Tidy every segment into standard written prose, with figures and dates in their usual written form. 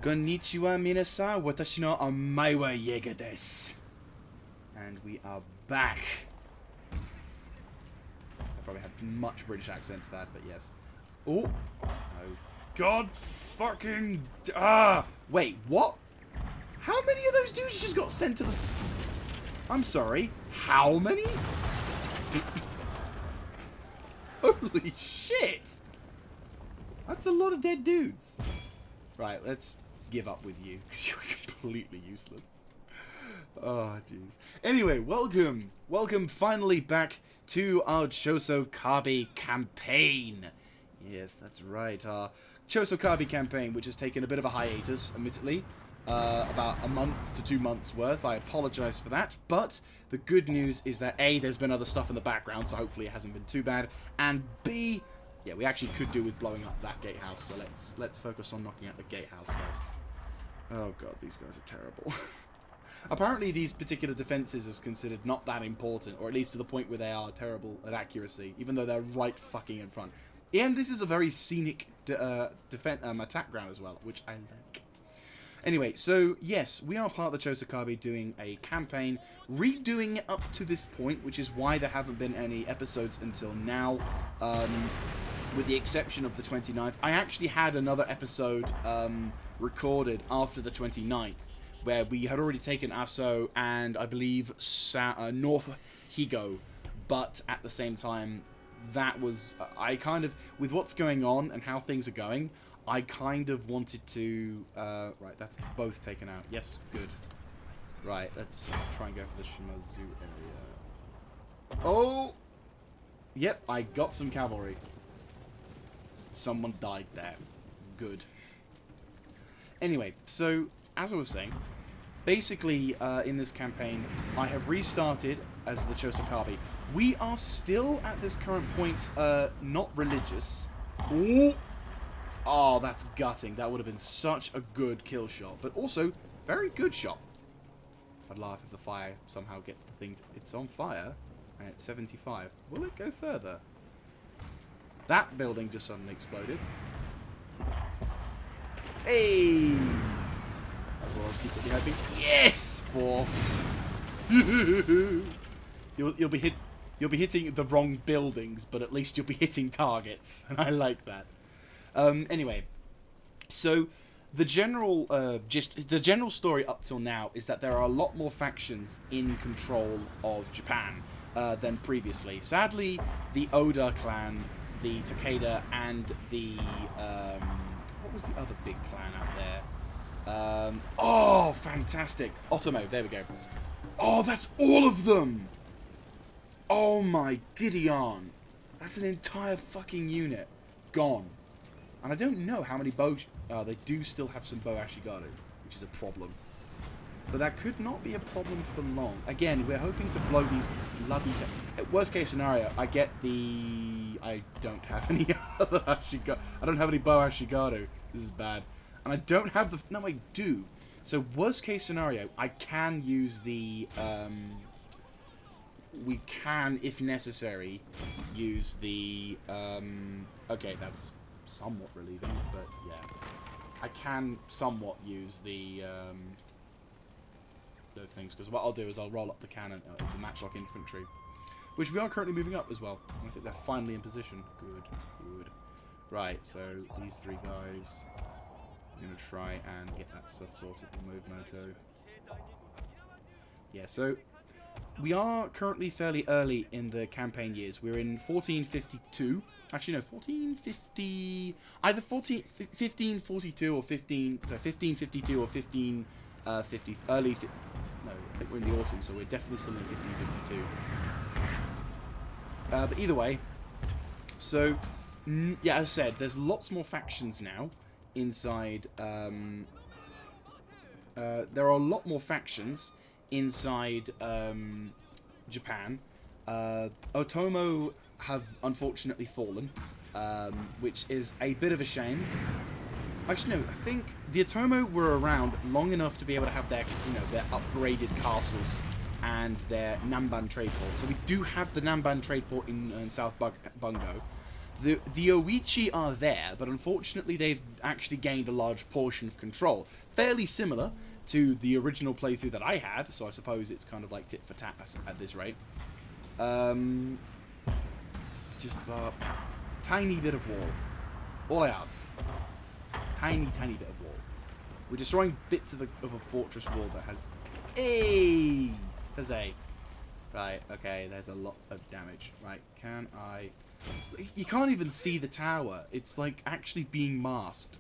Konnichiwa minasan, watashi no amai wa Jaeger desu. And we are back. I probably had much British accent to that, but yes. Oh. Oh. God fucking... Wait, what? How many of those dudes just got sent to the... I'm sorry. How many? Holy shit. That's a lot of dead dudes. Right, let's give up with you, because you're completely useless. Oh, jeez. Anyway, welcome. Welcome finally back to our Chosokabe campaign. Yes, that's right. Our Chosokabe campaign, which has taken a bit of a hiatus, admittedly. About a month to 2 months worth. I apologise for that. But the good news is that A, there's been other stuff in the background, so hopefully it hasn't been too bad. And B, yeah, we actually could do with blowing up that gatehouse. So let's focus on knocking out the gatehouse first. Oh god, these guys are terrible. Apparently these particular defences is considered not that important, or at least to the point where they are terrible at accuracy, even though they're right fucking in front. And this is a very scenic attack ground as well, which I like. Anyway, so yes, we are part of the Chosokabe doing a campaign, redoing it up to this point, which is why there haven't been any episodes until now, with the exception of the 29th. I actually had another episode recorded after the 29th, where we had already taken Aso and I believe North Higo, but at the same time, that was, I kind of, with what's going on and how things are going, I kind of wanted to, right, that's both taken out. Yes, good. Right, let's try and go for the Shimazu area. Oh! Yep, I got some cavalry. Someone died there. Good. Anyway, so, as I was saying, basically, in this campaign, I have restarted as the Chosokabe. We are still, at this current point, not religious. Ooh! Oh, that's gutting. That would have been such a good kill shot. But also, very good shot. I'd laugh if the fire somehow gets the thing... It's on fire, and it's 75. Will it go further? That building just suddenly exploded. Hey! That was what I was secretly hoping. Yes! 4. You'll be hitting the wrong buildings, but at least you'll be hitting targets. And I like that. Anyway, so the general the general story up till now is that there are a lot more factions in control of Japan than previously. Sadly, the Oda clan, the Takeda, and the what was the other big clan out there? Oh, fantastic! Otomo, there we go. Oh, that's all of them! Oh my Gideon! That's an entire fucking unit gone. And I don't know how many bow... they do still have some bow ashigaru, which is a problem. But that could not be a problem for long. Again, we're hoping to blow these bloody... Worst case scenario, I get the... I don't have any other ashigaru. I don't have any bow ashigaru. This is bad. And I don't have the... No, I do. So worst case scenario, I can use the... we can, if necessary, use the... okay, that's... somewhat relieving, but yeah, I can somewhat use the things, because what I'll do is I'll roll up the cannon, the matchlock infantry, which we are currently moving up as well. I think they're finally in position. Good, good. Right, so these three guys, I'm gonna try and get that stuff sorted. Remove Moto. Yeah, so we are currently fairly early in the campaign years. We're in 1452. Actually, no, 1450... Either 1542 or 1552 or 1550... early... No, I think we're in the autumn, so we're definitely still in 1552. But either way, so, yeah, as I said, there's lots more factions now inside... there are a lot more factions inside Japan. Otomo have unfortunately fallen, which is a bit of a shame. Actually, no, I think the Otomo were around long enough to be able to have their, their upgraded castles and their Namban trade port. So we do have the Namban trade port in South Bungo. The Oichi are there, but unfortunately they've actually gained a large portion of control. Fairly similar to the original playthrough that I had, so I suppose it's kind of like tit for tat at this rate. Just a tiny bit of wall. All I ask. Tiny, tiny bit of wall. We're destroying bits of a fortress wall that has... Hey! Huzzah. Right, okay, there's a lot of damage. Right, can I... You can't even see the tower. It's like actually being masked.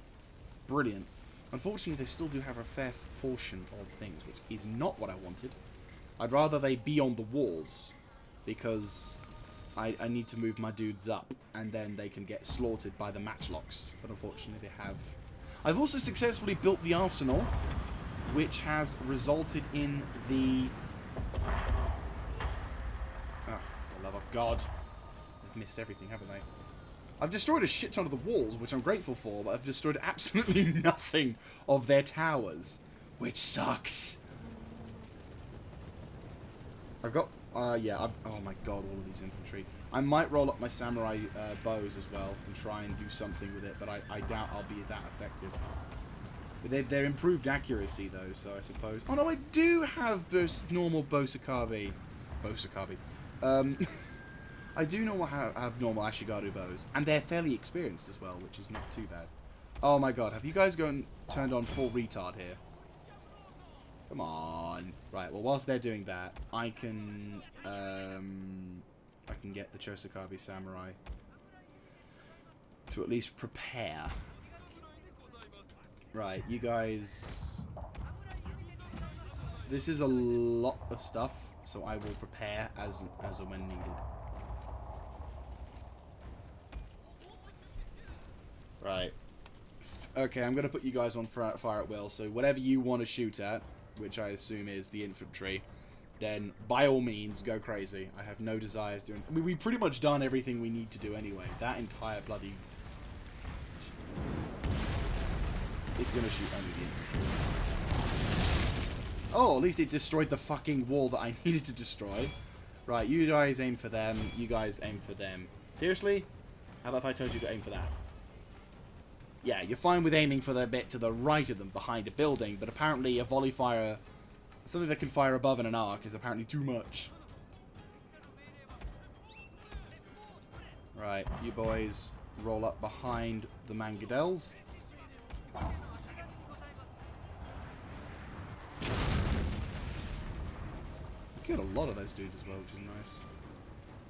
It's brilliant. Unfortunately, they still do have a fair portion of things, which is not what I wanted. I'd rather they be on the walls, because I need to move my dudes up, and then they can get slaughtered by the matchlocks. But unfortunately, they have... I've also successfully built the arsenal, which has resulted in the... Oh, for the love of God. They've missed everything, haven't they? I've destroyed a shit ton of the walls, which I'm grateful for, but I've destroyed absolutely nothing of their towers, which sucks. I've got... yeah, oh my god, all of these infantry. I might roll up my samurai bows as well and try and do something with it, but I doubt I'll be that effective. But they're improved accuracy, though, so I suppose... Oh, no, I do have normal Chosokabe. I do have normal Ashigaru bows, and they're fairly experienced as well, which is not too bad. Oh my god, have you guys turned on full retard here? Come on. Right, well, whilst they're doing that, I can get the Chosokabe samurai to at least prepare. Right, you guys... This is a lot of stuff, so I will prepare as and when needed. Right. Okay, I'm going to put you guys on fire at will, so whatever you want to shoot at, which I assume is the infantry, then by all means, go crazy. I have no desires doing... I mean, we've pretty much done everything we need to do anyway. That entire bloody... It's going to shoot only the infantry. Oh, at least it destroyed the fucking wall that I needed to destroy. Right, you guys aim for them. You guys aim for them. Seriously? How about if I told you to aim for that? Yeah, you're fine with aiming for the bit to the right of them behind a building, but apparently a volley fire, something that can fire above in an arc, is apparently too much. Right, you boys roll up behind the Mangadels. Killed a lot of those dudes as well, which is nice.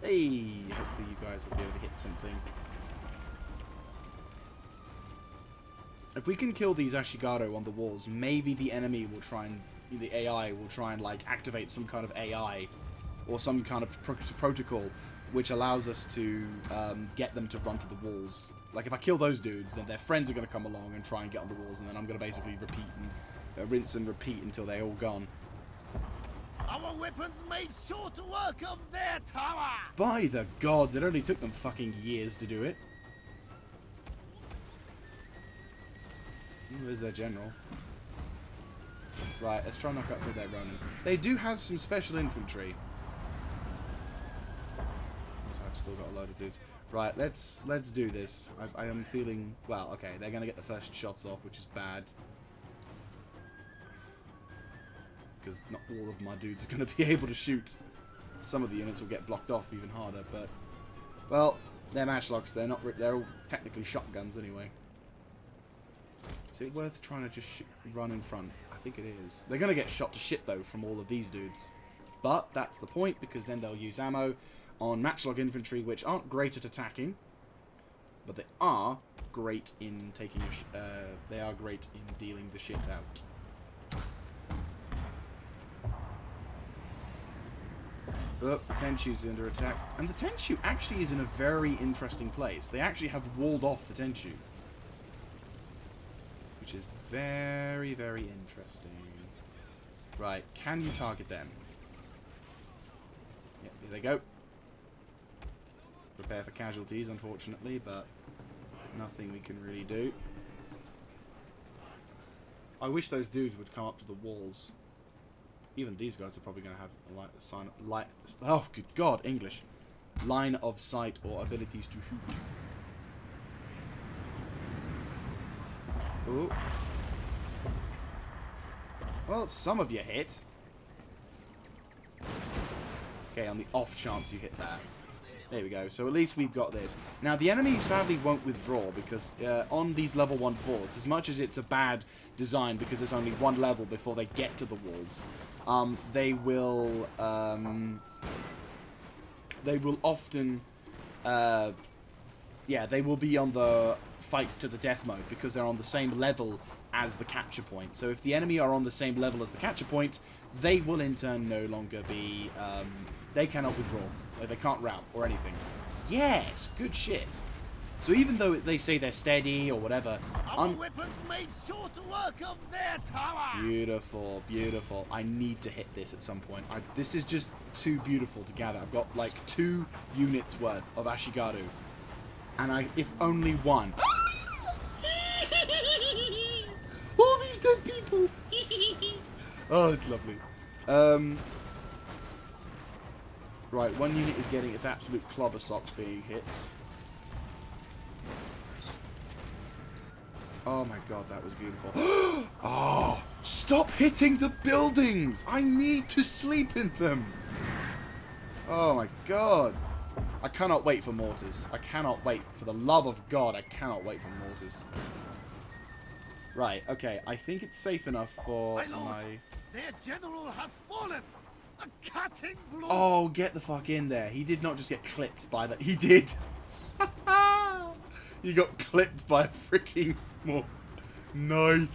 Hey, hopefully you guys will be able to hit something. If we can kill these Ashigaru on the walls, maybe the enemy will try and... The AI will try and, like, activate some kind of AI or some kind of protocol which allows us to get them to run to the walls. Like, if I kill those dudes, then their friends are going to come along and try and get on the walls, and then I'm going to basically repeat and rinse and repeat until they're all gone. Our weapons made short work of their tower! By the gods, it only took them fucking years to do it. Ooh, there's their general. Right, let's try and knock out some of their Ronin. They do have some special infantry. So I've still got a load of dudes. Right, let's do this. I am feeling... Well, okay, they're going to get the first shots off, which is bad. Because not all of my dudes are going to be able to shoot. Some of the units will get blocked off even harder, but... Well, they're matchlocks. They're all technically shotguns anyway. Is it worth trying to just run in front? I think it is. They're going to get shot to shit, though, from all of these dudes. But that's the point, because then they'll use ammo on matchlock infantry, which aren't great at attacking. But they are great in taking... they are great in dealing the shit out. Oh, the Tenshu's under attack. And the Tenshu actually is in a very interesting place. They actually have walled off the Tenshu. Which is very, very interesting. Right, can you target them? Yep, here they go. Prepare for casualties, unfortunately, but nothing we can really do. I wish those dudes would come up to the walls. Even these guys are probably going to have oh, good God, English. Line of sight or abilities to shoot. Ooh. Well, some of you hit. Okay, on the off chance you hit that. There we go. So at least we've got this. Now, the enemy sadly won't withdraw because on these level 1 forts, as much as it's a bad design because there's only one level before they get to the walls, they will often... yeah, they will be on the fight to the death mode because they're on the same level as the capture point. So if the enemy are on the same level as the capture point, they will in turn no longer be... they cannot withdraw. They can't rout or anything. Yes, good shit. So even though they say they're steady or whatever... Our weapons made short work of their tower! Beautiful, beautiful. I need to hit this at some point. This is just too beautiful to gather. I've got like 2 units worth of Ashigaru. And if only one... All these dead people! Oh, it's lovely. Right, 1 unit is getting its absolute clobber socks being hit. Oh my god, that was beautiful. Oh, stop hitting the buildings! I need to sleep in them! Oh my god. I cannot wait for mortars. I cannot wait. For the love of God, I cannot wait for mortars. Right, okay. I think it's safe enough for my... Their general has fallen! A cutting blow! Oh, get the fuck in there. He did not just get clipped by that. He did. He got clipped by a freaking knife.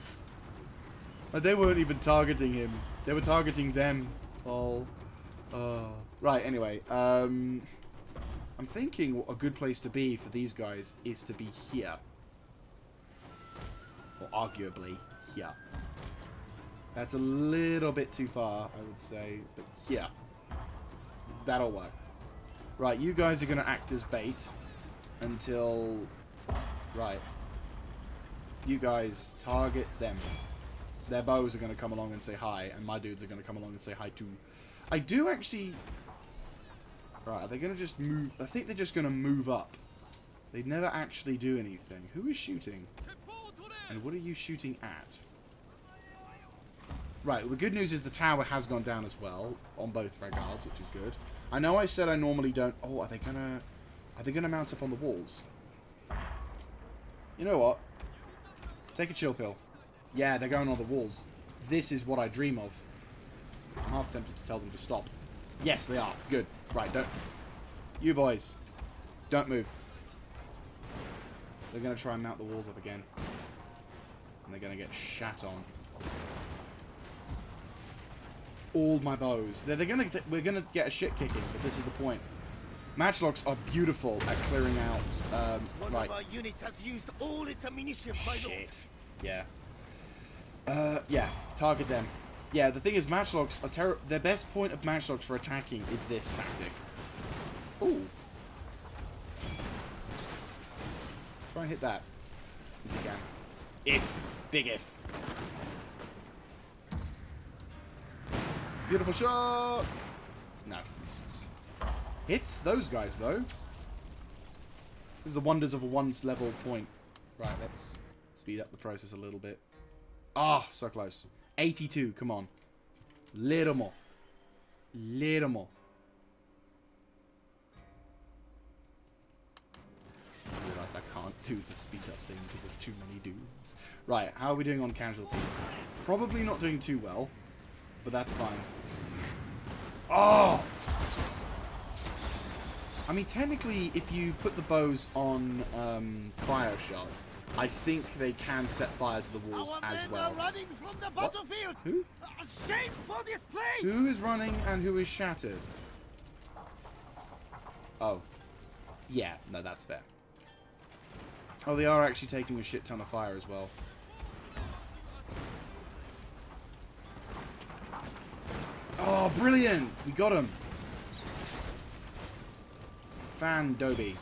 They weren't even targeting him. They were targeting them. Oh. Right, anyway. I'm thinking a good place to be for these guys is to be here. Or arguably here. That's a little bit too far, I would say. But here. That'll work. Right, you guys are going to act as bait until... Right. You guys target them. Their bows are going to come along and say hi, and my dudes are going to come along and say hi too. I do actually... Right, are they going to just move... I think they're just going to move up. They never actually do anything. Who is shooting? And what are you shooting at? Right, well, the good news is the tower has gone down as well on both regards, which is good. I know I said I normally don't... Oh, are they gonna mount up on the walls? You know what? Take a chill pill. Yeah, they're going on the walls. This is what I dream of. I'm half tempted to tell them to stop. Yes, they are. Good. Right, don't... You boys. Don't move. They're going to try and mount the walls up again. And they're going to get shat on. All my bows. We're going to get a shit kicking, but this is the point. Matchlocks are beautiful at clearing out... One of our units has used all its ammunition, my lord. Shit. Yeah. Yeah. Target them. Yeah, the thing is, matchlocks are the best point of matchlocks for attacking is this tactic. Ooh. Try and hit that. If you can. If. Big if. Beautiful shot! No. Hits those guys, though. This is the wonders of a once-level point. Right, let's speed up the process a little bit. Ah, so close. 82, come on. Little more. Little more. I realised I can't do the speed up thing because there's too many dudes. Right, how are we doing on casualties? Probably not doing too well, but that's fine. Oh! I mean, technically, if you put the bows on fire shot, I think they can set fire to the walls as well. Are running from the battlefield. Who? A shameful display. Who is running and who is shattered? Oh. Yeah, no, that's fair. Oh, they are actually taking a shit ton of fire as well. Oh, brilliant! We got him. Fan Doby.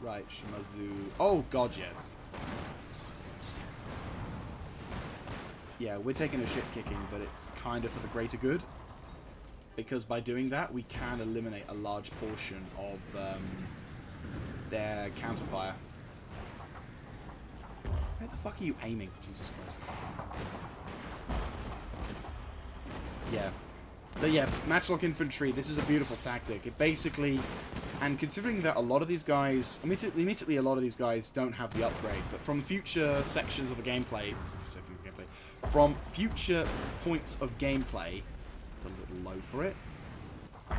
Right, Shimazu. Oh, God, yes. Yeah, we're taking a shit kicking, but it's kind of for the greater good. Because by doing that, we can eliminate a large portion of their counterfire. Where the fuck are you aiming? Jesus Christ. Yeah. But yeah, matchlock infantry, this is a beautiful tactic. It basically... And considering that a lot of these guys... Admittedly, a lot of these guys don't have the upgrade, but from future sections of the gameplay... From future points of gameplay... It's a little low for it. Ooh,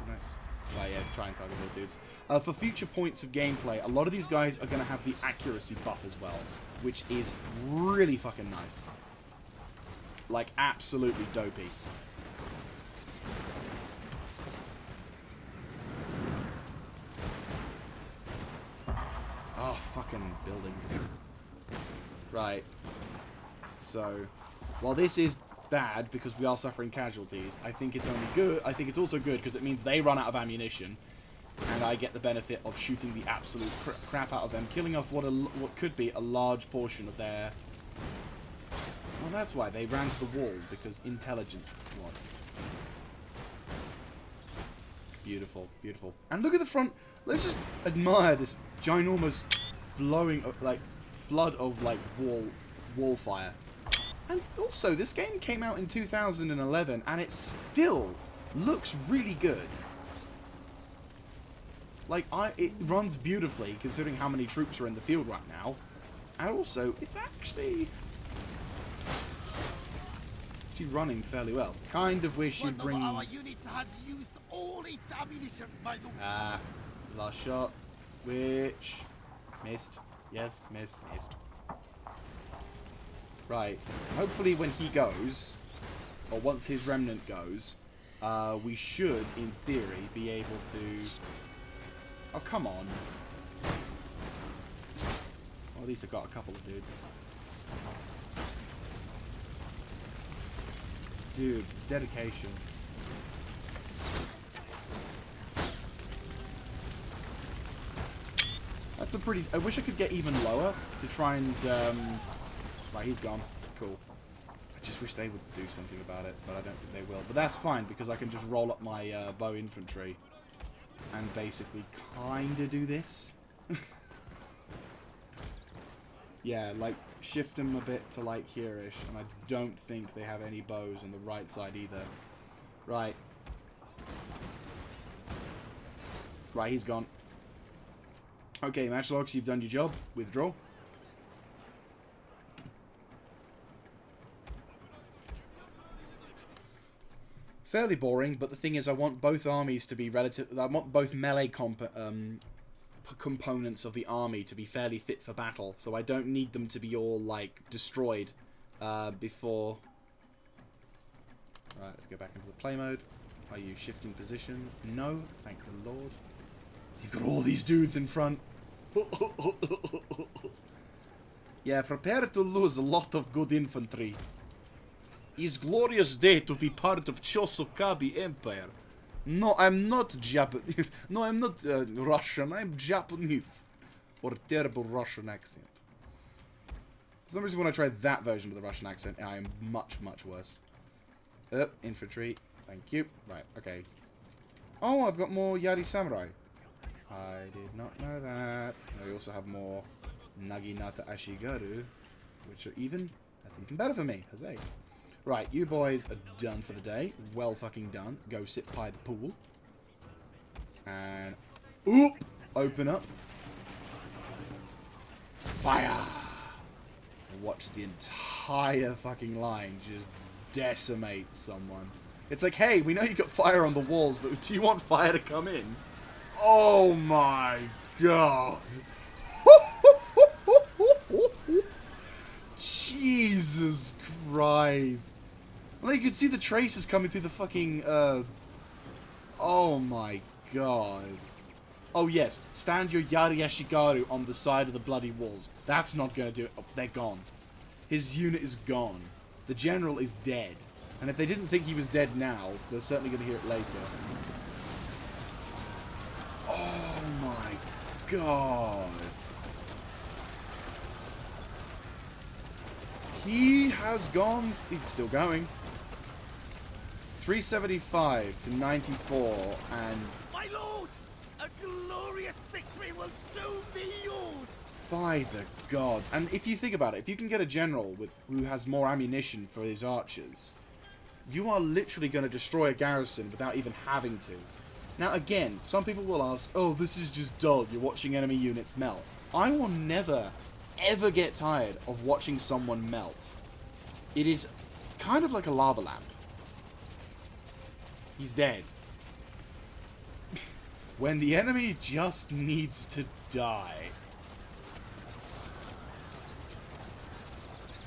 nice. Oh yeah, try and target those dudes. For future points of gameplay, a lot of these guys are going to have the accuracy buff as well, which is really fucking nice. Like, absolutely dopey. Oh, fucking buildings. Right. So, while this is bad because we are suffering casualties, I think it's only good. I think it's also good because it means they run out of ammunition, and I get the benefit of shooting the absolute crap out of them, killing off what could be a large portion of their... Well, that's why they ran to the wall, because intelligent. What? Beautiful, beautiful. And look at the front. Let's just admire this ginormous flowing, like, flood of, like, wall fire. And also, this game came out in 2011, and it still looks really good. Like, it runs beautifully, considering how many troops are in the field right now. And also, it's actually running fairly well. Kind of wish you'd bring... Our unit has used all its ammunition, my lord. Ah, last shot. Which... Missed. Yes, missed. Right. Hopefully when he goes, or once his remnant goes, we should, in theory, be able to... Oh, come on. Well, at least I got a couple of dudes. Dude, dedication. That's a pretty... I wish I could get even lower to try and... Right, he's gone. Cool. I just wish they would do something about it, but I don't think they will. But that's fine, because I can just roll up my bow infantry and basically kind of do this. Yeah, like, shift them a bit to, like, here-ish, and I don't think they have any bows on the right side either. Right. Right, he's gone. Okay, matchlocks, you've done your job. Withdraw. Fairly boring, but the thing is, I want both armies to be relative. I want both melee components of the army to be fairly fit for battle, so I don't need them to be all, like, destroyed before... Right, let's go back into the play mode. Are you shifting position? No, thank the Lord. You've got all these dudes in front. Yeah, prepare to lose a lot of good infantry. It's glorious day to be part of Chosokabe Empire. No, I'm not Japanese. No, I'm not Russian. I'm Japanese. Or a terrible Russian accent. For some reason, when I try that version with a Russian accent, I am much, much worse. Infantry. Thank you. Right, okay. Oh, I've got more Yari Samurai. I did not know that. I also have more Naginata Ashigaru, which are even... That's even better for me. Huzzay. Right, you boys are done for the day. Well fucking done. Go sit by the pool. And... Oop! Open up. Fire! And watch the entire fucking line just decimate someone. It's like, hey, we know you got fire on the walls, but do you want fire to come in? Oh my god. Jesus Christ. Well, you can see the traces coming through the fucking, Oh my god. Oh yes, stand your Yari Ashigaru on the side of the bloody walls. That's not gonna do it. Oh, they're gone. His unit is gone. The general is dead. And if they didn't think he was dead now, they're certainly gonna hear it later. Oh my god. He has gone... He's still going. 375 to 94, and... My lord! A glorious victory will soon be yours! By the gods. And if you think about it, if you can get a general who has more ammunition for his archers, you are literally going to destroy a garrison without even having to. Now again, some people will ask, oh, this is just dull, you're watching enemy units melt. I will never, ever get tired of watching someone melt. It is kind of like a lava lamp. He's dead. When the enemy just needs to die.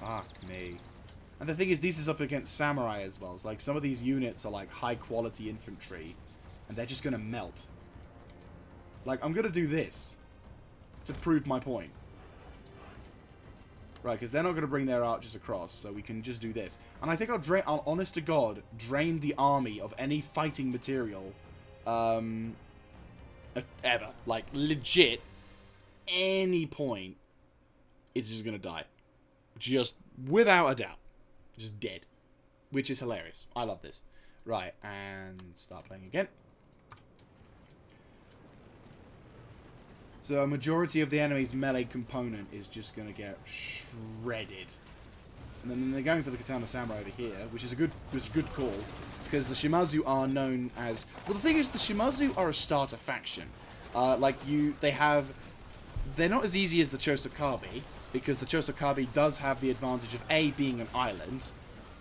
Fuck me. And the thing is, this is up against samurai as well. It's like some of these units are like high quality infantry, and they're just gonna melt. Like, I'm gonna do this to prove my point. Right, because they're not gonna bring their archers across, so we can just do this. And I think I'll honest to God, drain the army of any fighting material, ever. Like, legit, any point, it's just gonna die. Just without a doubt. Just dead. Which is hilarious. I love this. Right, and start playing again. So a majority of the enemy's melee component is just going to get shredded. And then they're going for the Katana Samurai over here, which is a good call. Because the Shimazu are known as... Well, the thing is, the Shimazu are a starter faction. They're not as easy as the Chosokabe, because the Chosokabe does have the advantage of A, being an island,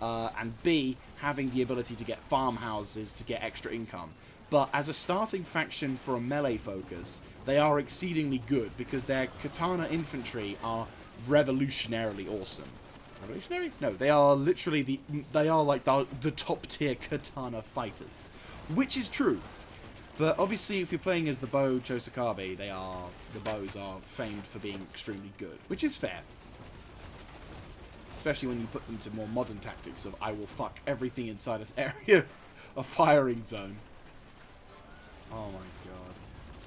and B, having the ability to get farmhouses to get extra income. But as a starting faction for a melee focus, they are exceedingly good, because their katana infantry are revolutionarily awesome. Revolutionary? No, they are literally like the top tier katana fighters. Which is true. But obviously, if you're playing as the bow Chosokabe, the bows are famed for being extremely good, which is fair. Especially when you put them to more modern tactics of I will fuck everything inside this area, a firing zone. Oh my god!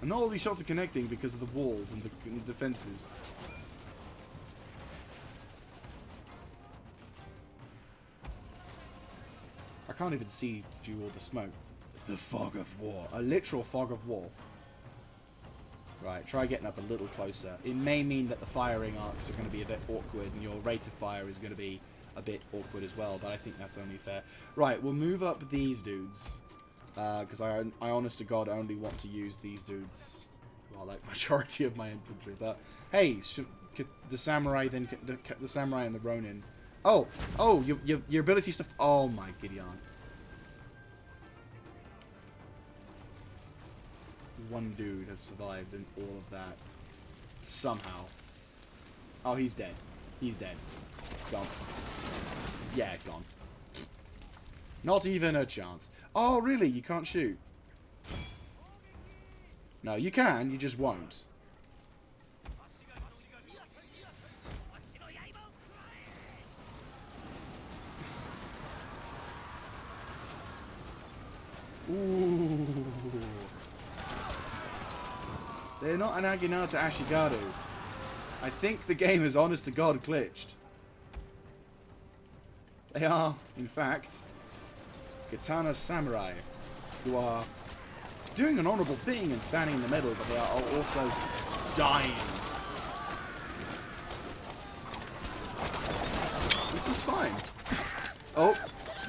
And not all these shots are connecting because of the walls and the defenses. I can't even see through all the smoke. The fog of war. A literal fog of war. Right, try getting up a little closer. It may mean that the firing arcs are going to be a bit awkward and your rate of fire is going to be a bit awkward as well, but I think that's only fair. Right, we'll move up these dudes. Because I honest to God, only want to use these dudes. Well, like, majority of my infantry. But, hey, the samurai then... The samurai and the ronin. Oh, your abilities to... Oh, my Gideon. One dude has survived in all of that. Somehow. Oh, he's dead. He's dead. Gone. Yeah, gone. Not even a chance. Oh, really? You can't shoot? No, you can. You just won't. Ooh. They're not an Aginata Ashigaru. I think the game is honest to God glitched. They are, in fact, Katana Samurai, who are doing an honourable thing and standing in the middle, but they are also dying. This is fine. Oh,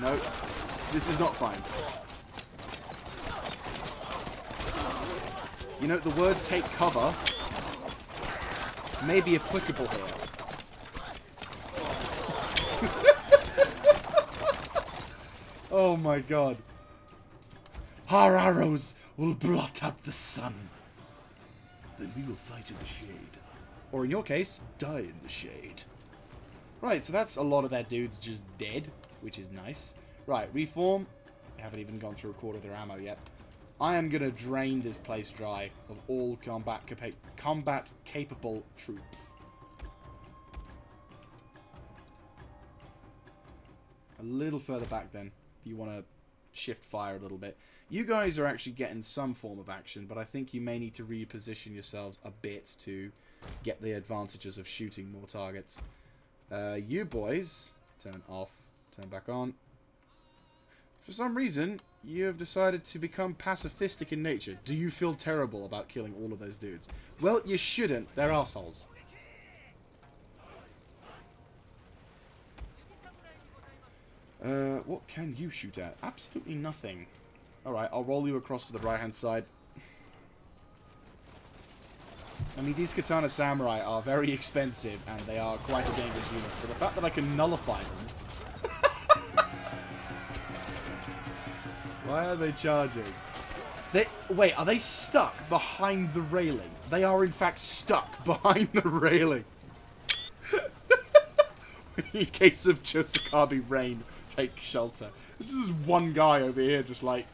no. This is not fine. You know, the word take cover may be applicable here. Oh my god. Our arrows will blot out the sun. Then we will fight in the shade. Or in your case, die in the shade. Right, so that's a lot of their dudes just dead, which is nice. Right, reform. They haven't even gone through a quarter of their ammo yet. I am going to drain this place dry of all combat-capable troops. A little further back then, if you want to shift fire a little bit. You guys are actually getting some form of action, but I think you may need to reposition yourselves a bit to get the advantages of shooting more targets. You boys, turn off, turn back on. For some reason, you have decided to become pacifistic in nature. Do you feel terrible about killing all of those dudes? Well, you shouldn't. They're assholes. What can you shoot at? Absolutely nothing. Alright, I'll roll you across to the right-hand side. I mean, these Katana Samurai are very expensive, and they are quite a dangerous unit. So the fact that I can nullify them... Why are they charging? Wait, are they stuck behind the railing? They are, in fact, stuck behind the railing. In case of Chosokabe rain, take shelter. There's just one guy over here just like,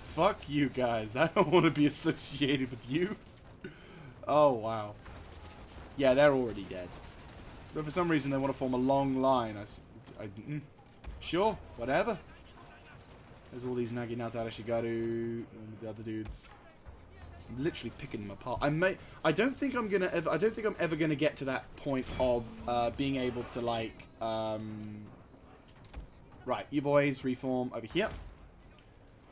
fuck you guys. I don't want to be associated with you. Oh, wow. Yeah, they're already dead. But for some reason, they want to form a long line. Sure, whatever. There's all these Naginata Arishigaru and the other dudes. I'm literally picking them apart. I don't think I'm ever gonna get to that point of being able to like right, you boys reform over here.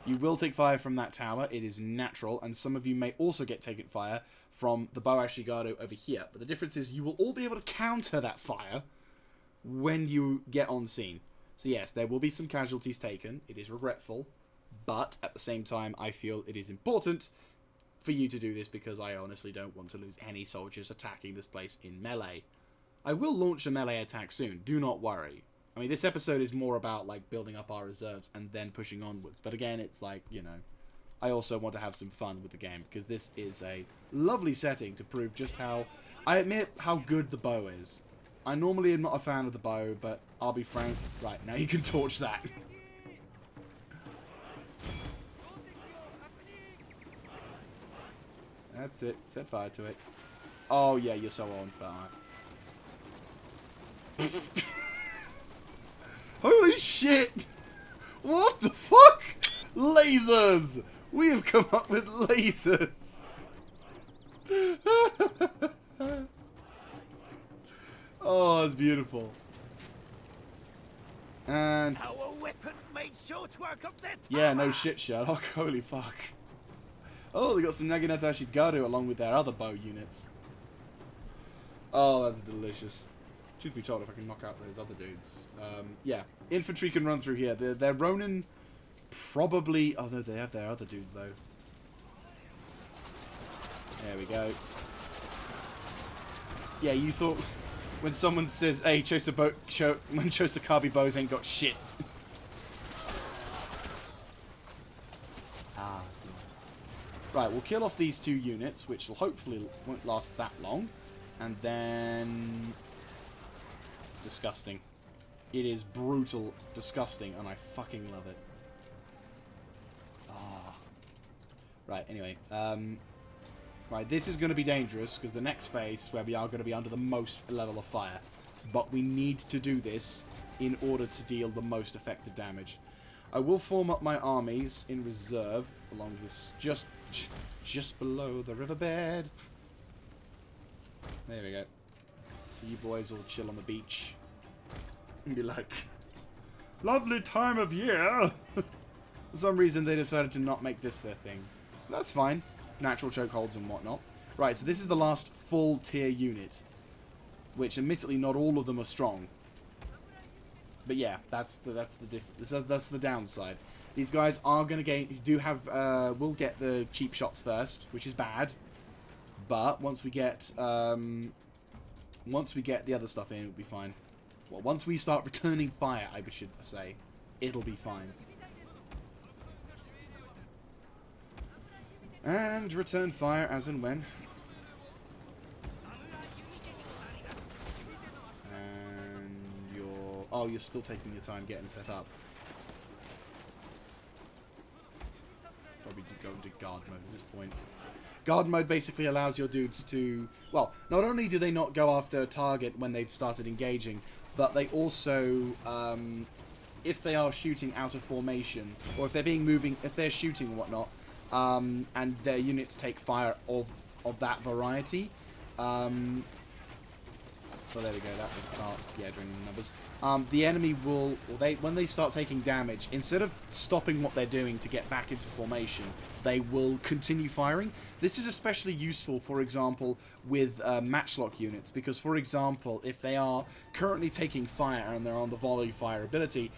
You will take fire from that tower. It is natural, and some of you may also get taken fire from the Bow Ashigaru over here. But the difference is you will all be able to counter that fire when you get on scene. So yes, there will be some casualties taken. It is regretful, but at the same time, I feel it is important for you to do this because I honestly don't want to lose any soldiers attacking this place in melee. I will launch a melee attack soon, do not worry. I mean, this episode is more about, like, building up our reserves and then pushing onwards. But again, it's like, you know, I also want to have some fun with the game because this is a lovely setting to prove just how, I admit, how good the bow is. I normally am not a fan of the bow, but I'll be frank. Right, now you can torch that. That's it. Set fire to it. Oh, yeah, you're so on fire. Holy shit! What the fuck? Lasers! We have come up with lasers! Oh, it's beautiful. And... Our weapons made short work of that. yeah, no shit, Sherlock. Holy fuck. Oh, they got some Naginata Ashigaru along with their other bow units. Oh, that's delicious. Truth be told, if I can knock out those other dudes. Yeah, infantry can run through here. Their Ronin probably... oh, no, they have their other dudes, though. There we go. Yeah, you thought... when someone says, hey, when Chosokabe bows ain't got shit. Ah, yes. Right, we'll kill off these two units, which will hopefully won't last that long. And then... it's disgusting. It is brutal, disgusting, and I fucking love it. Ah. Right, anyway. Right, this is going to be dangerous, because the next phase is where we are going to be under the most level of fire. But we need to do this in order to deal the most effective damage. I will form up my armies in reserve along this, just below the riverbed. There we go. So you boys all chill on the beach. And be like, lovely time of year! For some reason they decided to not make this their thing. That's fine. Natural chokeholds and whatnot. Right, so this is the last full tier unit. Which, admittedly, not all of them are strong. But yeah, that's the downside. These guys are going to will get the cheap shots first, which is bad. But once we get the other stuff in, it'll be fine. Well, once we start returning fire, I should say, it'll be fine. And return fire as and when. And you're still taking your time getting set up. Probably go into guard mode at this point. Guard mode basically allows your dudes to... well, not only do they not go after a target when they've started engaging, but they also, if they are shooting out of formation, or if they're shooting and whatnot, and their units take fire of that variety, Well, there we go. That would start, yeah, draining the numbers. The enemy will, when they start taking damage, instead of stopping what they're doing to get back into formation, they will continue firing. This is especially useful, for example, with matchlock units, because, for example, if they are currently taking fire and they're on the volley fire ability,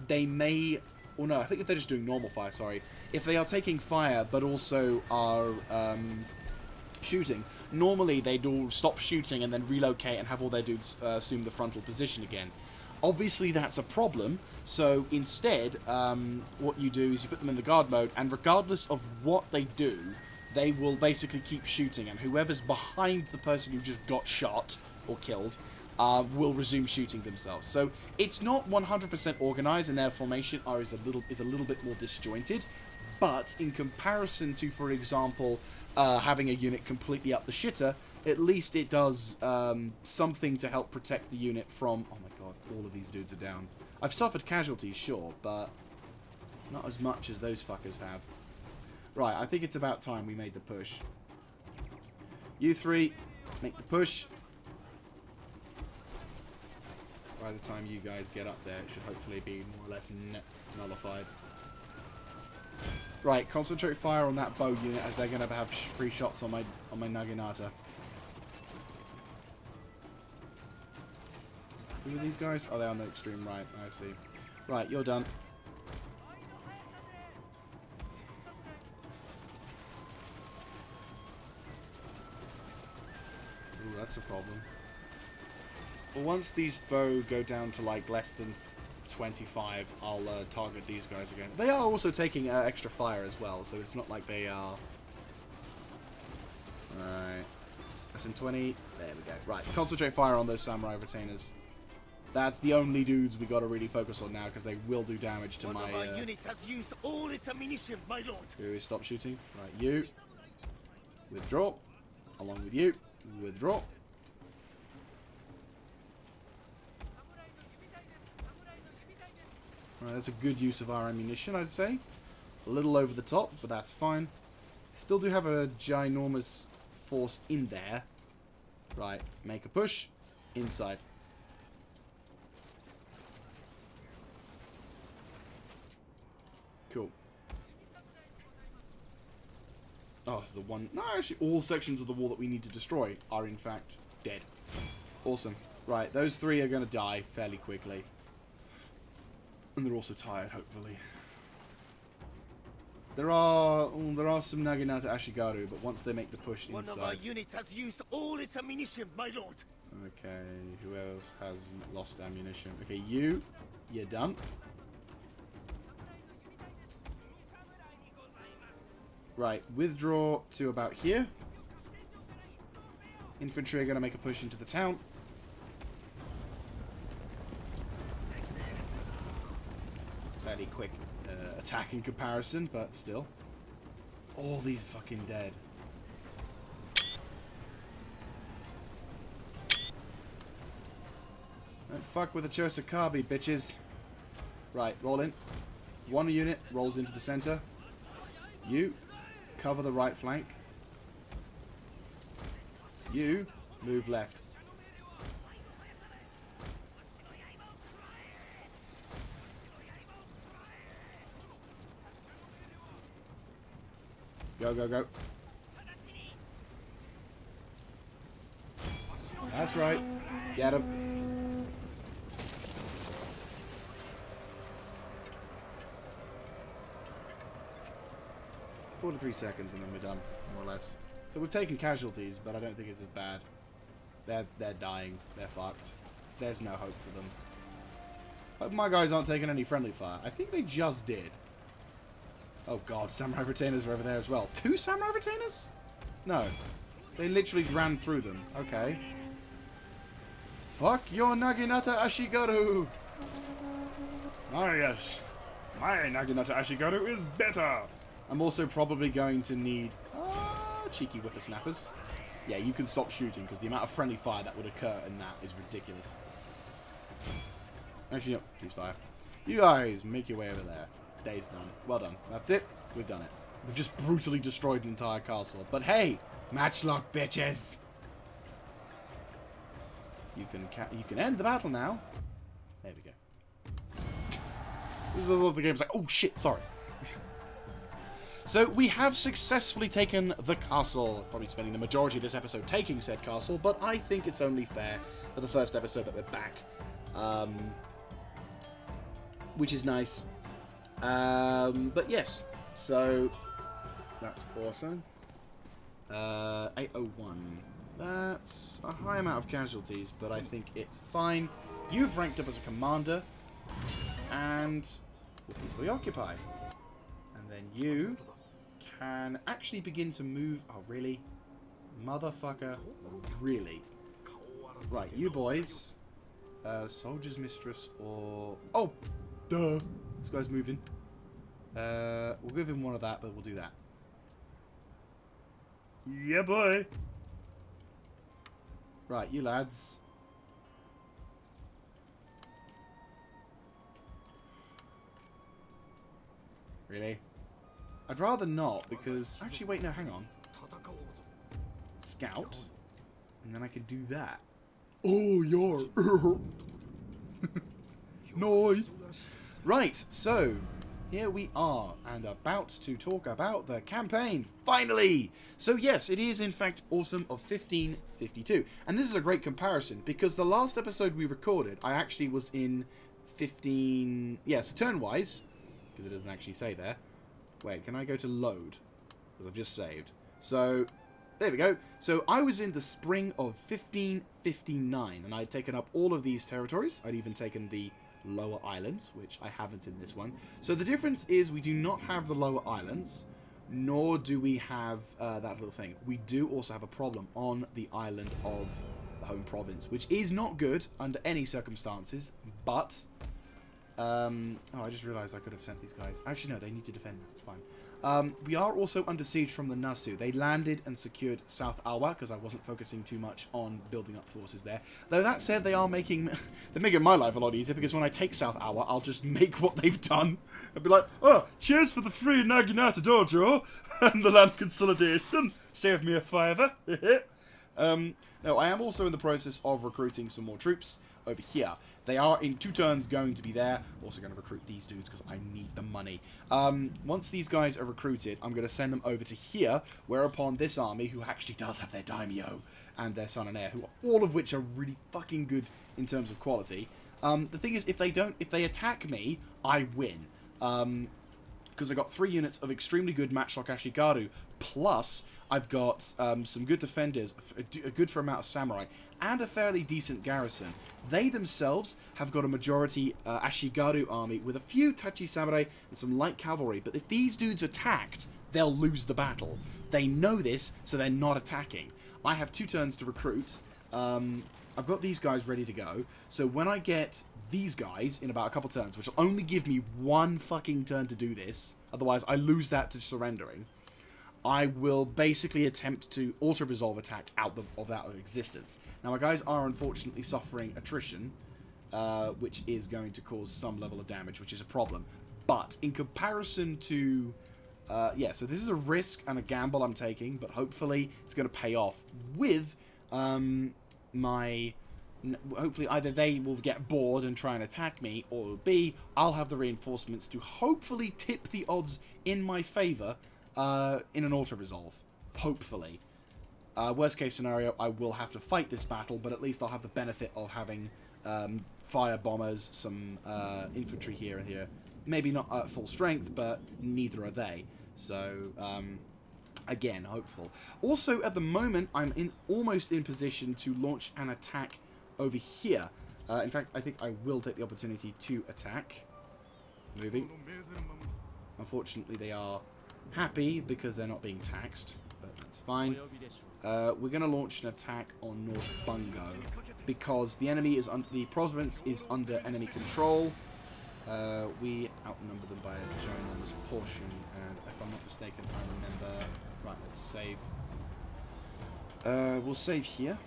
they may... Well, no, I think if they're just doing normal fire, sorry. If they are taking fire, but also are shooting, normally they'd all stop shooting and then relocate and have all their dudes assume the frontal position again. Obviously, that's a problem, so instead, what you do is you put them in the guard mode, and regardless of what they do, they will basically keep shooting, and whoever's behind the person who just got shot or killed will resume shooting themselves. So it's not 100% organized, and their formation is a little bit more disjointed. But in comparison to, for example, having a unit completely up the shitter, at least it does something to help protect the unit from... Oh my god, all of these dudes are down. I've suffered casualties, sure, but not as much as those fuckers have. Right, I think it's about time we made the push. You three, make the push. By the time you guys get up there, it should hopefully be more or less nullified. Right, concentrate fire on that bow unit, as they're going to have free shots on my Naginata. Who are these guys? Oh, they're on the extreme right. I see. Right, you're done. Ooh, that's a problem. Well, once these bow go down to like less than 25, I'll target these guys again. They are also taking extra fire as well, so it's not like they are... Alright. Less than 20. There we go. Right, concentrate fire on those samurai retainers. That's the only dudes we got to really focus on now, because they will do damage to my... One of our units has used all its ammunition, my lord. Who is stop shooting? Right, you. Withdraw. Along with you. Withdraw. Right, that's a good use of our ammunition, I'd say. A little over the top, but that's fine. Still do have a ginormous force in there. Right, make a push. Inside. Cool. Oh, the one... No, actually, all sections of the wall that we need to destroy are, in fact, dead. Awesome. Right, those three are going to die fairly quickly. And they're also tired, hopefully. There are some Naginata Ashigaru, but once they make the push inside... One of our units has used all its ammunition, my lord. Okay, who else has lost ammunition? Okay, you're done. Right, withdraw to about here. Infantry are going to make a push into the town. Fairly quick attack in comparison, but still. All these fucking dead. Don't fuck with the Chosokabe, bitches. Right, roll in. One unit rolls into the center. You cover the right flank. You move left. Go, go, go. That's right. Get him. 43 seconds and then we're done, more or less. So we've taken casualties, but I don't think it's as bad. They're dying. They're fucked. There's no hope for them. Hope my guys aren't taking any friendly fire. I think they just did. Oh god, samurai retainers are over there as well. 2 samurai retainers? No. They literally ran through them. Okay. Fuck your Naginata Ashigaru! Oh yes. My Naginata Ashigaru is better! I'm also probably going to need... cheeky whippersnappers. Yeah, you can stop shooting, because the amount of friendly fire that would occur in that is ridiculous. Actually, no. Ceasefire. You guys, make your way over there. Day's done. Well done. That's it. We've done it. We've just brutally destroyed an entire castle. But hey! Matchlock, bitches! You can end the battle now. There we go. This is a lot of the game's like, oh shit, sorry. So we have successfully taken the castle. Probably spending the majority of this episode taking said castle, but I think it's only fair for the first episode that we're back. Which is nice. But yes, so that's awesome. 801. That's a high amount of casualties, but I think it's fine. You've ranked up as a commander, and we'll peacefully occupy. And then you can actually begin to move. Oh, really? Motherfucker. Really? Right, you boys. Soldier's Mistress or... Oh! Duh! This guy's moving. We'll give him one of that, but we'll do that. Yeah, boy! Right, you lads. Really? I'd rather not, because... Actually, wait, no, hang on. Scout. And then I can do that. Oh, you're... Nice! Right, so... Here we are, and about to talk about the campaign, finally! So yes, it is in fact autumn of 1552, and this is a great comparison, because the last episode we recorded, I actually was in 15... Yes, turn-wise, because it doesn't actually say there. Wait, can I go to load? Because I've just saved. So, there we go. So I was in the spring of 1559, and I'd taken up all of these territories. I'd even taken the lower islands, which I haven't in this one. So the difference is we do not have the lower islands, nor do we have that little thing. We do also have a problem on the island of the home province, which is not good under any circumstances, but... oh, I just realised I could have sent these guys. Actually, no, they need to defend that. It's fine. We are also under siege from the Nasu. They landed and secured South Alwa because I wasn't focusing too much on building up forces there. Though that said, they are making they're making my life a lot easier because when I take South Alwa, I'll just make what they've done. I'll be like, oh, cheers for the free Naginata Dojo and the land consolidation. Save me a fiver. No, I am also in the process of recruiting some more troops over here. They are in 2 turns going to be there. Also going to recruit these dudes because I need the money. Once these guys are recruited, I'm going to send them over to here, whereupon this army, who actually does have their Daimyo and their son and heir, who all of which are really fucking good in terms of quality. The thing is, if they attack me, I win. Because I got 3 units of extremely good matchlock Ashigaru, plus I've got some good defenders, a good for amount of samurai, and a fairly decent garrison. They themselves have got a majority Ashigaru army with a few Tachi samurai and some light cavalry, but if these dudes attacked, they'll lose the battle. They know this, so they're not attacking. I have 2 turns to recruit. I've got these guys ready to go, so when I get these guys in about a couple turns, which will only give me 1 fucking turn to do this, otherwise I lose that to surrendering, I will basically attempt to auto-resolve attack out of existence. Now, my guys are unfortunately suffering attrition, which is going to cause some level of damage, which is a problem. But in comparison to... yeah, so this is a risk and a gamble I'm taking, but hopefully it's going to pay off with hopefully either they will get bored and try and attack me, or B, I'll have the reinforcements to hopefully tip the odds in my favour in an auto-resolve. Hopefully. Worst case scenario, I will have to fight this battle, but at least I'll have the benefit of having fire bombers, some infantry here and here. Maybe not at full strength, but neither are they. So, again, hopeful. Also, at the moment, I'm almost in position to launch an attack over here. In fact, I think I will take the opportunity to attack. Moving. Unfortunately, they are happy because they're not being taxed, but that's fine. We're going to launch an attack on North Bungo because the enemy is the province is under enemy control. We outnumber them by a ginormous portion, and if I'm not mistaken, I remember. Right, let's save. We'll save here,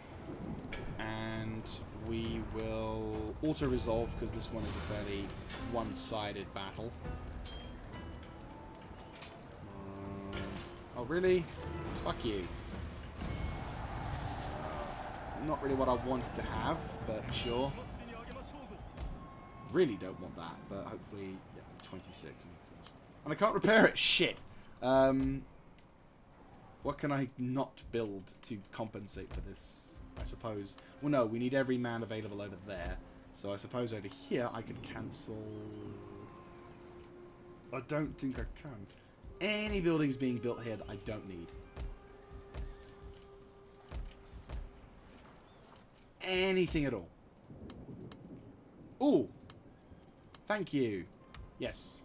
and we will auto-resolve because this one is a fairly one-sided battle. Oh, really? Fuck you. Not really what I wanted to have, but sure. Really don't want that, but hopefully, yeah, 26. And I can't repair it. Shit. What can I not build to compensate for this? I suppose. Well, no, we need every man available over there. So I suppose over here I can cancel. I don't think I can. Any buildings being built here that I don't need. Anything at all. Ooh. Thank you. Yes.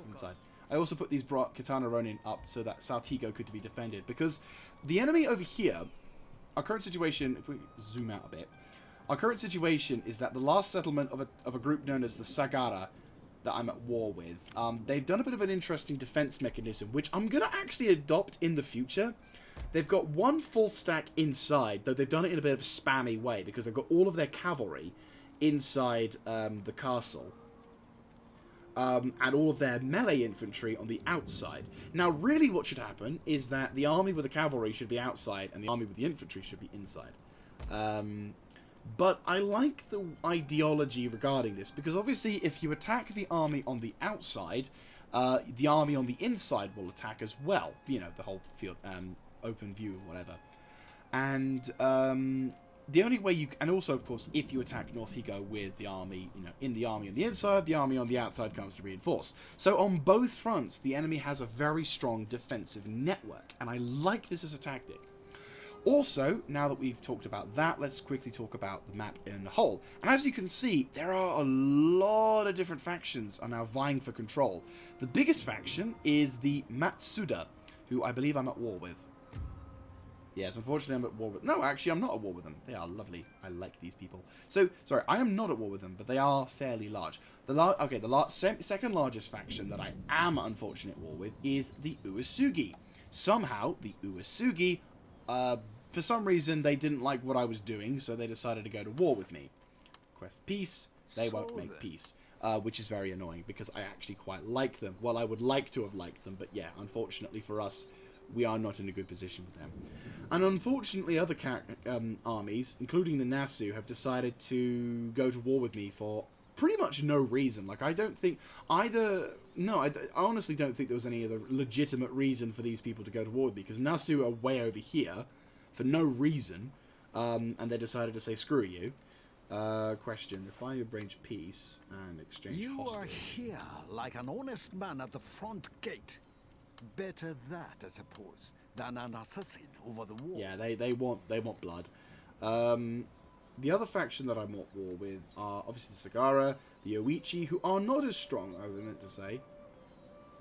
Inside. I also put these Katana Ronin up so that South Higo could be defended. Because the enemy over here, our current situation, if we zoom out a bit, our current situation is that the last settlement of a group known as the Sagara that I'm at war with, they've done a bit of an interesting defense mechanism, which I'm going to actually adopt in the future. They've got one full stack inside, though they've done it in a bit of a spammy way, because they've got all of their cavalry inside the castle. And all of their melee infantry on the outside. Now, really what should happen is that the army with the cavalry should be outside, and the army with the infantry should be inside. But I like the ideology regarding this, because obviously if you attack the army on the outside, the army on the inside will attack as well. You know, the whole field, open view or whatever. And the only way you... And also, of course, if you attack North Higo with the army, you know, in the army on the inside, the army on the outside comes to reinforce. So on both fronts, the enemy has a very strong defensive network. And I like this as a tactic. Also, now that we've talked about that, let's quickly talk about the map in a whole. And as you can see, there are a lot of different factions are now vying for control. The biggest faction is the Matsuda, who I believe I'm at war with. Yes, unfortunately I'm at war with... No, actually I'm not at war with them. They are lovely. I like these people. So, sorry, I am not at war with them, but they are fairly large. The second largest faction that I am unfortunately at war with is the Uesugi. Somehow, the Uesugi... for some reason, they didn't like what I was doing, so they decided to go to war with me. Request peace. They won't make peace. Which is very annoying, because I actually quite like them. Well, I would like to have liked them, but yeah, unfortunately for us, we are not in a good position with them. And unfortunately, other armies, including the Nasu, have decided to go to war with me for pretty much no reason. Like, I don't think either... No, I honestly don't think there was any other legitimate reason for these people to go to war with me, because Nasu are way over here for no reason, and they decided to say, screw you. Question, if I arrange peace and exchange You hostage... are here like an honest man at the front gate. Better that, I suppose, than an assassin over the wall. Yeah, they want blood. The other faction that I'm at war with are obviously the Sagara, the Yoichi, who are not as strong, I was meant to say.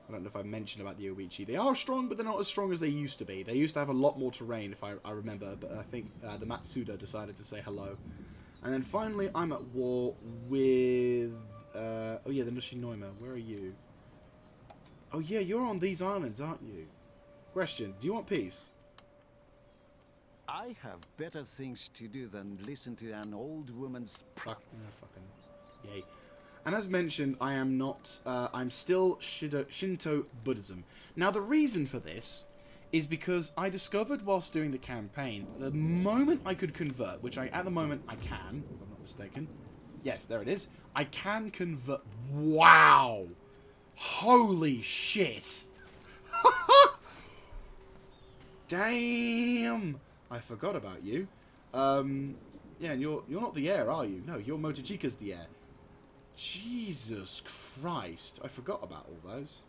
I don't know if I mentioned about the Yoichi. They are strong, but they're not as strong as they used to be. They used to have a lot more terrain, if I remember, but I think the Matsuda decided to say hello. And then finally, I'm at war with... oh yeah, the Nishinoima. Where are you? Oh yeah, you're on these islands, aren't you? Question, do you want peace? I have better things to do than listen to an old woman's... Fucking yay. And as mentioned, I am not... I'm still Shinto Buddhism. Now, the reason for this is because I discovered whilst doing the campaign, the moment I could convert, which at the moment I can, if I'm not mistaken. Yes, there it is. I can convert... Wow! Holy shit! Damn! I forgot about you. Yeah, and you're not the heir, are you? No, you're Motochika's the heir. Jesus Christ! I forgot about all those.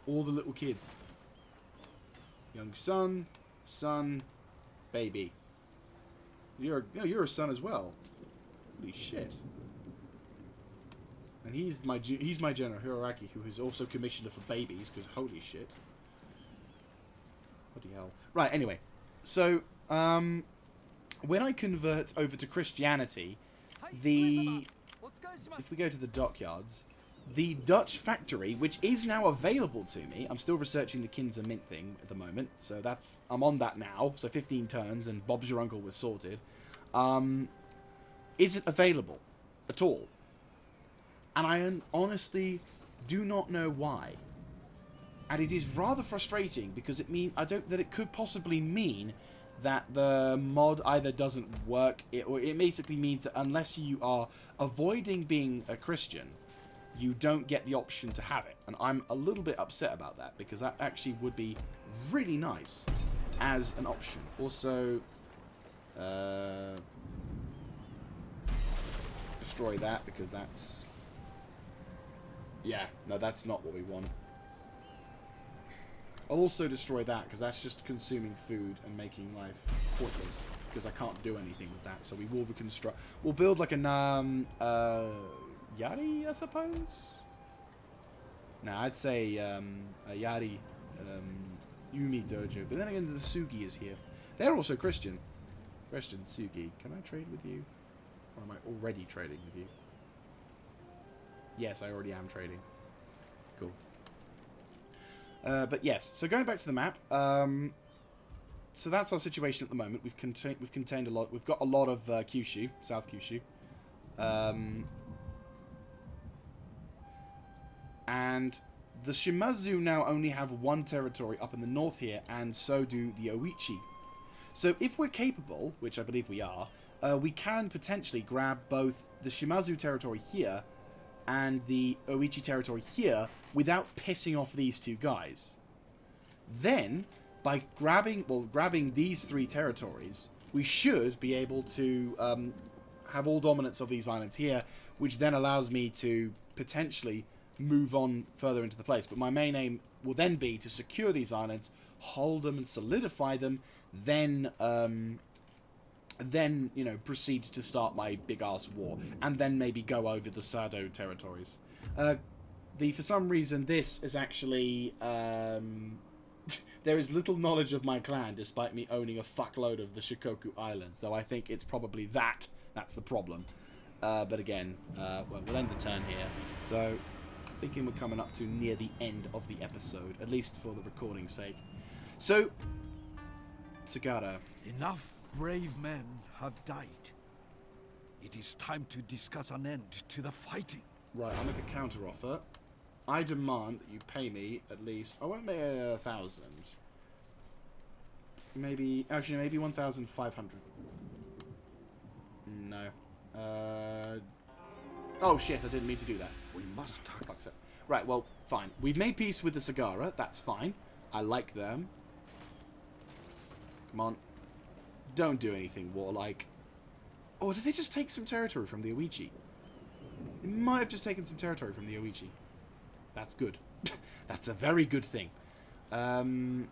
All the little kids. Young son, baby. You're a son as well. Holy shit! And he's my general Hiraraki, who is also commissioner for babies, because holy shit. Bloody hell. Right, anyway. So, when I convert over to Christianity, if we go to the dockyards, the Dutch factory, which is now available to me, I'm still researching the Kinza Mint thing at the moment, so I'm on that now, so 15 turns, and Bob's Your Uncle was sorted, isn't available at all. And I honestly do not know why. And it is rather frustrating because it could possibly mean that the mod either doesn't work, or it basically means that unless you are avoiding being a Christian, you don't get the option to have it. And I'm a little bit upset about that, because that actually would be really nice as an option. Also, destroy that, because that's... Yeah, no, that's not what we want. I'll also destroy that, because that's just consuming food and making life pointless, because I can't do anything with that. So we will reconstruct... We'll build like a Yari, I suppose? Nah, I'd say a Yari Yumi Dojo. But then again, the Sugi is here. They're also Christian. Christian Sugi. Can I trade with you? Or am I already trading with you? Yes, I already am trading. Cool. But yes, so going back to the map, so that's our situation at the moment. We've contained a lot. We've got a lot of Kyushu, South Kyushu, and the Shimazu now only have one territory up in the north here, and so do the Oichi. So if we're capable, which I believe we are, we can potentially grab both the Shimazu territory here and the Oichi territory here without pissing off these two guys. Then, by grabbing these three territories, we should be able to have all dominance of these islands here, which then allows me to potentially move on further into the place. But my main aim will then be to secure these islands, hold them and solidify them, then you know, proceed to start my big-ass war, and then maybe go over the Sado territories. For some reason, this is actually... there is little knowledge of my clan, despite me owning a fuckload of the Shikoku Islands, though I think it's probably that's the problem. But again, well, we'll end the turn here. So, I'm thinking we're coming up to near the end of the episode, at least for the recording's sake. So, Sagara. Enough brave men have died. It is time to discuss an end to the fighting. Right, I'll make a counter offer. I demand that you pay me at least... I won't make 1,000. Maybe... Actually, maybe 1,500. No. Oh, shit, I didn't mean to do that. We must Right, well, fine. We've made peace with the Sagara. That's fine. I like them. Come on. Don't do anything warlike. Or did they just take some territory from the Oichi? They might have just taken some territory from the Oichi. That's good. That's a very good thing. Right,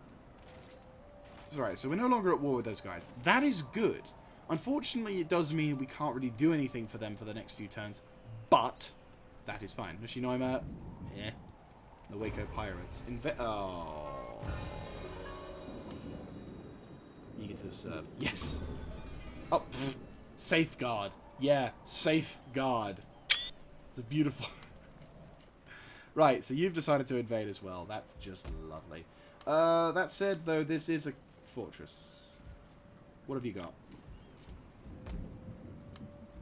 so we're no longer at war with those guys. That is good. Unfortunately, it does mean we can't really do anything for them for the next few turns. But that is fine. Yoshinoima, yeah. The Waco Pirates. Oh. Eager to serve. Yes. Oh, pfft. Safeguard. Yeah, safeguard. It's a beautiful... Right, so you've decided to invade as well. That's just lovely. That said, though, this is a fortress. What have you got?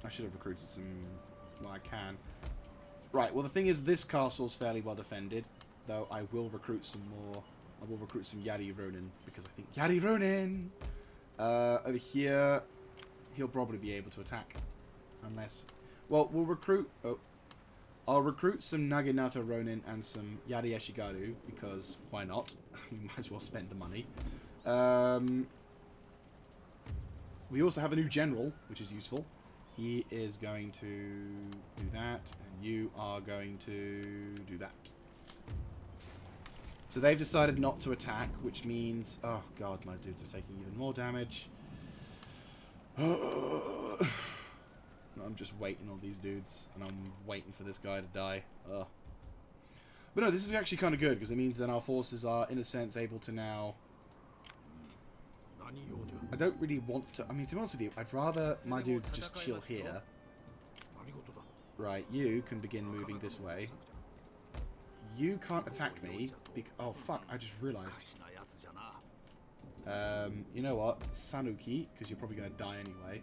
I should have recruited some... Well, I can. Right, well, the thing is, this castle's fairly well defended. Though I will recruit some more... I will recruit some Yari Ronin, because I think... Yari Ronin! Over here, he'll probably be able to attack. Unless... Well, we'll recruit... Oh. I'll recruit some Naginata Ronin and some Yari Eshigaru, because why not? We might as well spend the money. We also have a new general, which is useful. He is going to do that, and you are going to do that. So they've decided not to attack, which means... Oh god, my dudes are taking even more damage. I'm just waiting on these dudes, and I'm waiting for this guy to die. Ugh. But no, this is actually kind of good, because it means that our forces are, in a sense, able to now... I don't really want to... I mean, to be honest with you, I'd rather my dudes just chill here. Right, you can begin moving this way. You can't attack me, because... Oh, fuck, I just realised. You know what? Sanuki, because you're probably going to die anyway.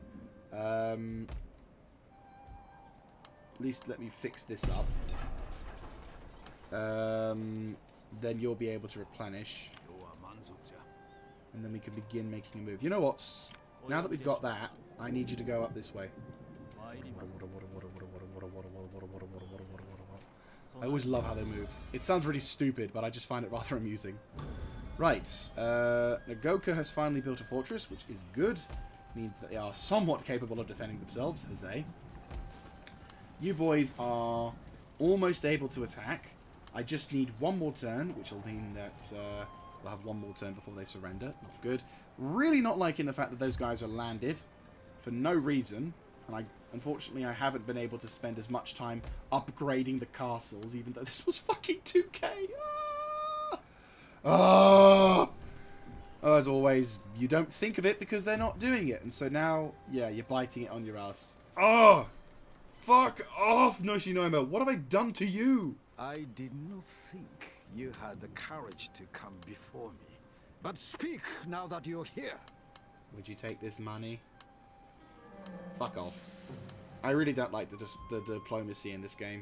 At least let me fix this up. Then you'll be able to replenish. And then we can begin making a move. You know what? Now that we've got that, I need you to go up this way. I always love how they move. It sounds really stupid, but I just find it rather amusing. Right. Nagoka has finally built a fortress, which is good. Means that they are somewhat capable of defending themselves, Jose. You boys are almost able to attack. I just need one more turn, which will mean that we'll have one more turn before they surrender. Not good. Really not liking the fact that those guys are landed for no reason. And unfortunately, I haven't been able to spend as much time upgrading the castles, even though this was fucking 2K. Ah! Oh, as always, you don't think of it because they're not doing it. And so now, yeah, you're biting it on your ass. Oh! Fuck off, Noshinoma. What have I done to you? I did not think you had the courage to come before me. But speak now that you're here. Would you take this money? Fuck off. I really don't like the diplomacy in this game.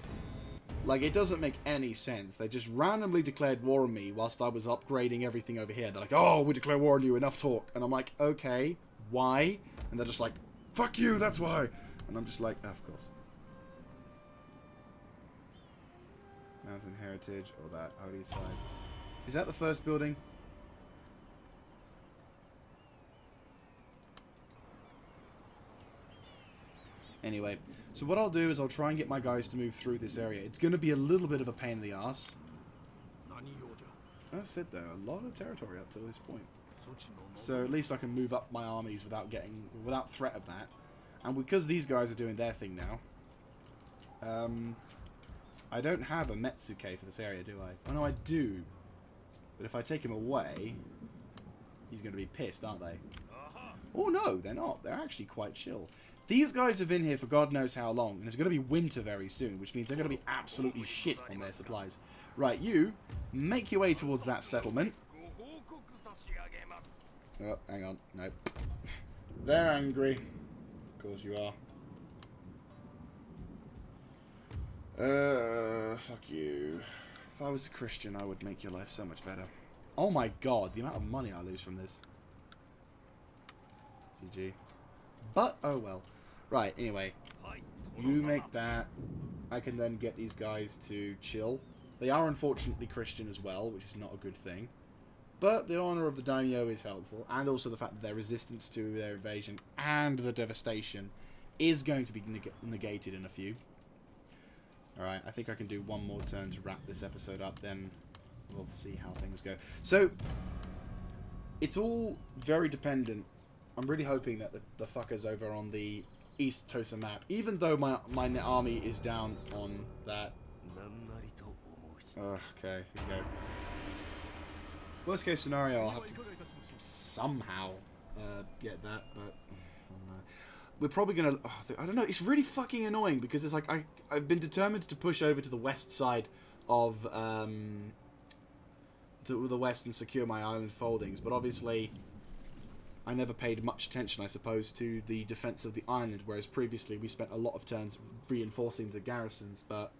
Like, it doesn't make any sense. They just randomly declared war on me whilst I was upgrading everything over here. They're like, oh, we declare war on you, enough talk. And I'm like, okay, why? And they're just like, fuck you, that's why. And I'm just like, oh, of course. Mountain Heritage, or that Holy Side. Is that the first building? Anyway, so what I'll do is I'll try and get my guys to move through this area. It's going to be a little bit of a pain in the ass. That's it though, a lot of territory up to this point. So at least I can move up my armies without threat of that. And because these guys are doing their thing now, I don't have a Metsuke for this area, do I? Oh no, I do. But if I take him away, he's going to be pissed, aren't they? Oh no, they're not. They're actually quite chill. These guys have been here for God knows how long, and it's going to be winter very soon, which means they're going to be absolutely shit on their supplies. Right, you, make your way towards that settlement. Oh, hang on. Nope. They're angry. Of course you are. Fuck you. If I was a Christian, I would make your life so much better. Oh my god, the amount of money I lose from this. GG. But, oh well. Right, anyway. You make that. I can then get these guys to chill. They are unfortunately Christian as well, which is not a good thing. But the honor of the Daimyo is helpful. And also the fact that their resistance to their invasion and the devastation is going to be negated in a few. Alright, I think I can do one more turn to wrap this episode up, then we'll see how things go. So, it's all very dependent. I'm really hoping that the fuckers over on the East Tosa map, even though my army is down on that. Okay, here we go. Worst case scenario, I'll have to somehow get that, but we're probably gonna. Oh, I don't know. It's really fucking annoying because it's like I've been determined to push over to the west side of to the west and secure my island foldings, but obviously I never paid much attention, I suppose, to the defense of the island, whereas previously we spent a lot of turns reinforcing the garrisons, but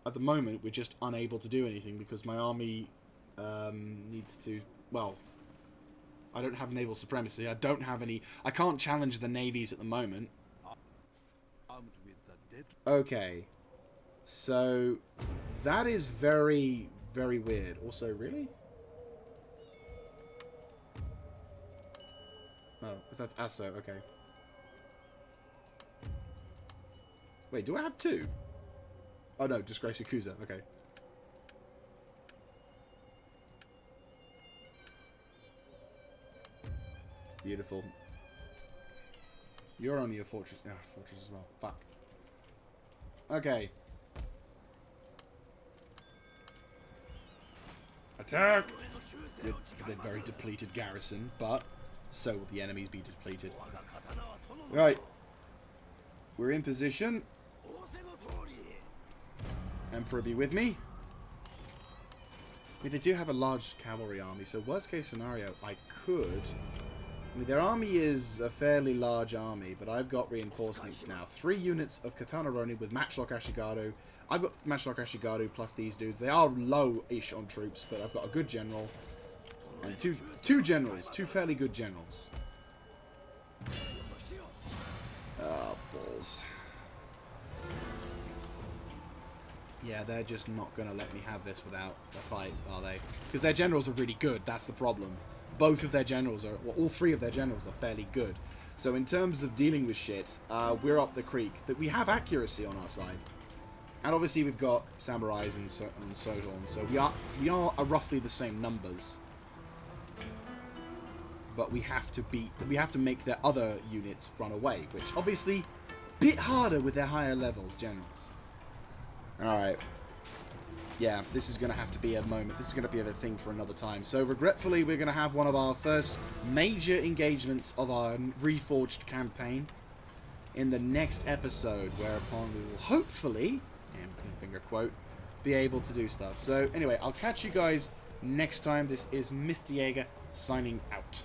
at the moment we're just unable to do anything because my army needs to, well, I don't have naval supremacy, I don't have any, I can't challenge the navies at the moment. Okay, so that is very, very weird. Also, really? Oh, if that's Asso, okay. Wait, do I have two? Oh no, Disgrace Yakuza, okay. Beautiful. You're only a fortress. Yeah, fortress as well. Fuck. Okay. Attack! They're very depleted garrison, but so will the enemies be depleted. Right. We're in position. Emperor be with me. I mean, they do have a large cavalry army, so worst case scenario, I could I mean, their army is a fairly large army, but I've got reinforcements now. 3 units of Katana Ronin with Matchlock Ashigaru. I've got Matchlock Ashigaru plus these dudes. They are low-ish on troops, but I've got a good general. And two generals. 2 fairly good generals. Oh, balls. Yeah, they're just not going to let me have this without a fight, are they? Because their generals are really good. That's the problem. Both of their generals are... Well, all 3 of their generals are fairly good. So in terms of dealing with shit, we're up the creek. That we have accuracy on our side. And obviously we've got samurais and Sohorn. So we are roughly the same numbers. But we have to make their other units run away. Which, obviously, bit harder with their higher levels generals. Alright. Yeah, this is going to have to be a moment. This is going to be a thing for another time. So, regretfully, we're going to have one of our first major engagements of our Reforged campaign in the next episode, whereupon we will hopefully, and finger quote, be able to do stuff. So, anyway, I'll catch you guys next time. This is Mr. Jaeger signing out.